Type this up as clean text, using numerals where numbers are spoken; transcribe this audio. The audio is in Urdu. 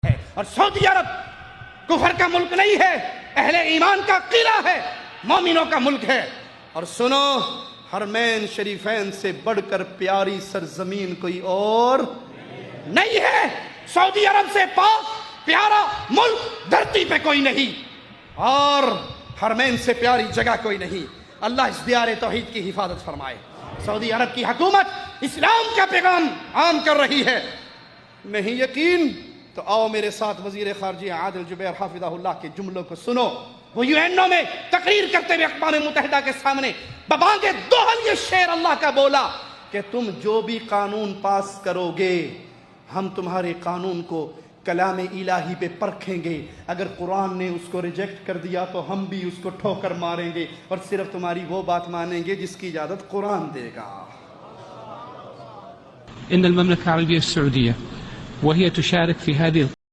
ہے اور سعودی عرب کفر کا ملک نہیں ہے، اہل ایمان کا قلعہ ہے، مومنوں کا ملک ہے۔ اور سنو، حرمین شریفین سے بڑھ کر پیاری سرزمین کوئی اور نہیں ہے، سعودی عرب سے پاک پیارا ملک دھرتی پہ کوئی نہیں، اور حرمین سے پیاری جگہ کوئی نہیں۔ اللہ اس دیار توحید کی حفاظت فرمائے۔ سعودی عرب کی حکومت اسلام کا پیغام عام کر رہی ہے۔ نہیں یقین تو آؤ میرے ساتھ وزیر خارجہ عادل جبیر حافظہ اللہ کے جملوں کو سنو۔ وہ UN میں تقریر کرتے ہوئے اقوام متحدہ کے سامنے ببانگ دوہل یہ شعر اللہ کا بولا کہ تم جو بھی قانون پاس کرو گے ہم تمہارے قانون کو کلام الہی پہ پرکھیں گے، اگر قرآن نے اس کو ریجیکٹ کر دیا تو ہم بھی اس کو ٹھوکر ماریں گے، اور صرف تمہاری وہ بات مانیں گے جس کی اجازت قرآن دے گا۔ إن المملكة العربية السعودية وهي تشارك في هذه